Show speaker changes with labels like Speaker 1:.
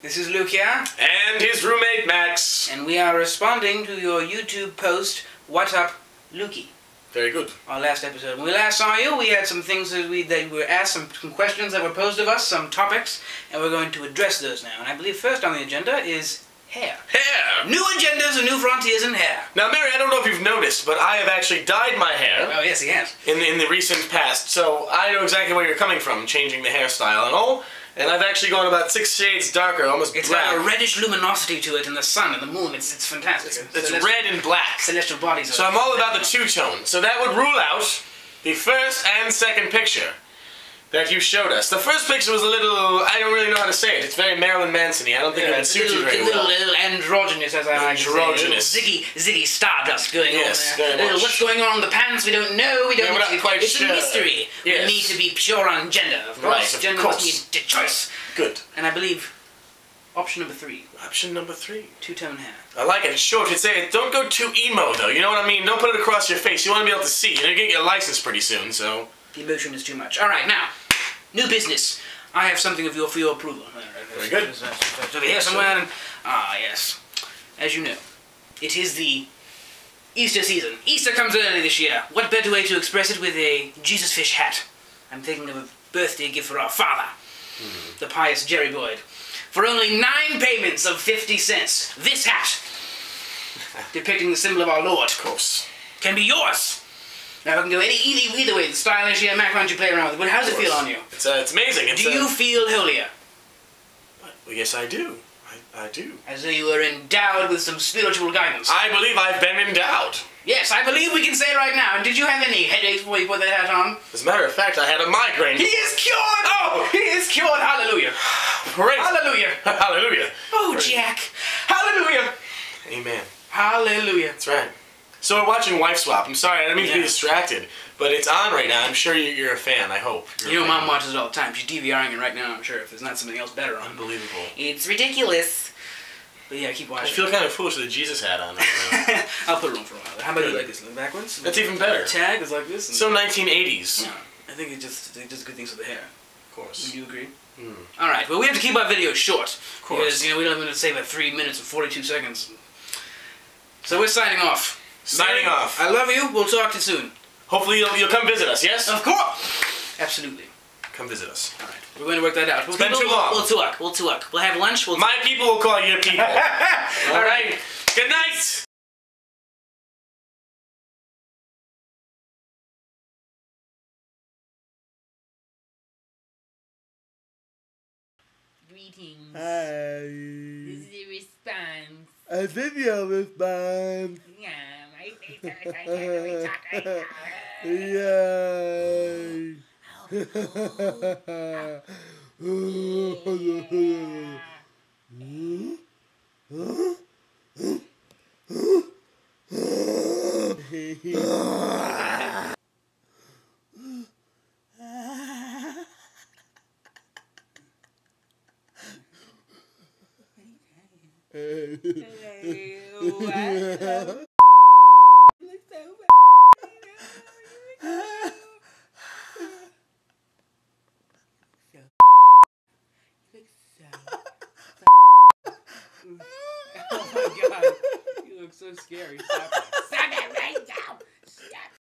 Speaker 1: This is Luke here.
Speaker 2: And his roommate, Max.
Speaker 1: And we are responding to your YouTube post, What Up, Lukey?
Speaker 2: Very good.
Speaker 1: Our last episode. When we last saw you, we had some things that we were asked, some questions that were posed of us, some topics, and we're going to address those now. And I believe first on the agenda is hair.
Speaker 2: Hair!
Speaker 1: New agendas and new frontiers in hair.
Speaker 2: Now, Mary, I don't know if you've noticed, but I have actually dyed my hair.
Speaker 1: Oh, yes, he has.
Speaker 2: In the recent past, so I know exactly where you're coming from, changing the hairstyle and all. And I've actually gone about 6 shades darker, almost
Speaker 1: It's
Speaker 2: black.
Speaker 1: got a reddish luminosity to it in the sun and the moon. It's fantastic.
Speaker 2: It's red and black.
Speaker 1: Celestial bodies.
Speaker 2: So I'm all about the two-tone. So that would rule out the first and second picture that you showed us. The first picture was a little, I don't really know how to say it. It's very Marilyn Manson-y. I don't think it would suit you very well.
Speaker 1: Little androgynous, as I like to say.
Speaker 2: Androgynous.
Speaker 1: Ziggy Stardust going on there.
Speaker 2: Very much.
Speaker 1: What's going on in the pants? We don't know.
Speaker 2: We're not quite
Speaker 1: it's
Speaker 2: sure.
Speaker 1: a mystery.
Speaker 2: Yes.
Speaker 1: We need to be pure on gender. Of course.
Speaker 2: Right, of
Speaker 1: Gender
Speaker 2: course.
Speaker 1: must be a choice.
Speaker 2: Good.
Speaker 1: And I believe option number 3.
Speaker 2: Option number 3.
Speaker 1: Two-tone hair.
Speaker 2: I like it. It's short. It's say don't go too emo though. You know what I mean? Don't put it across your face. You want to be able to see. You're gonna get your license pretty soon, so.
Speaker 1: The emotion is too much. All right, now new business. I have something for your approval.
Speaker 2: Very good.
Speaker 1: It's over here somewhere. Ah, yes. As you know, it is the Easter season. Easter comes early this year. What better way to express it with a Jesus fish hat? I'm thinking of a birthday gift for our father, the pious Jerry Boyd. For only 9 payments of 50 cents, this hat, depicting the symbol of our Lord,
Speaker 2: Of course.
Speaker 1: can be yours. Now, I can go either way. The stylish here, Mac, why don't you play around with it? But how does it feel on you?
Speaker 2: It's amazing.
Speaker 1: Do you feel holier?
Speaker 2: Well, yes, I do. I do.
Speaker 1: As though you were endowed with some spiritual guidance.
Speaker 2: I believe I've been endowed.
Speaker 1: Yes, I believe we can say right now. And did you have any headaches before you put that hat on?
Speaker 2: As a matter of fact, I had a migraine.
Speaker 1: He is cured! Oh, he is cured! Hallelujah!
Speaker 2: Praise.
Speaker 1: Hallelujah!
Speaker 2: Hallelujah.
Speaker 1: Oh,
Speaker 2: Praise.
Speaker 1: Jack! Hallelujah!
Speaker 2: Amen.
Speaker 1: Hallelujah!
Speaker 2: That's right. So we're watching Wife Swap. I'm sorry, I didn't mean to be distracted, but it's on right now. I'm sure you're a fan. I hope.
Speaker 1: You know, Mom watches it all the time. She's DVRing it right now, I'm sure, if there's not something else better on.
Speaker 2: Unbelievable.
Speaker 1: It's ridiculous. But yeah, keep
Speaker 2: I
Speaker 1: watching.
Speaker 2: feel kind of foolish with a Jesus hat on right now.
Speaker 1: I'll put it on for a while. How about you like this? Look backwards?
Speaker 2: That's even better.
Speaker 1: The tag is like this.
Speaker 2: So 1980s.
Speaker 1: Yeah, I think it does good things with the hair.
Speaker 2: Of course.
Speaker 1: Would you agree?
Speaker 2: Mm.
Speaker 1: Alright, but we have to keep our videos short.
Speaker 2: Of course.
Speaker 1: Because, you know, we don't even say about 3 minutes and 42 seconds. So we're signing off.
Speaker 2: Signing off.
Speaker 1: I love you. We'll talk to you soon.
Speaker 2: Hopefully you'll come visit us, yes?
Speaker 1: Of course! Absolutely.
Speaker 2: Come visit us.
Speaker 1: Alright, we're going to work that out.
Speaker 2: It's been too long.
Speaker 1: We'll talk. We'll have lunch.
Speaker 2: My people will call you people. Alright. Good night!
Speaker 3: Greetings.
Speaker 4: Hi.
Speaker 3: This is a response.
Speaker 4: A video response.
Speaker 3: Yeah, my face hurts. I can't really talk right
Speaker 4: Yay.
Speaker 1: Oh my god. You look so scary. Stop it.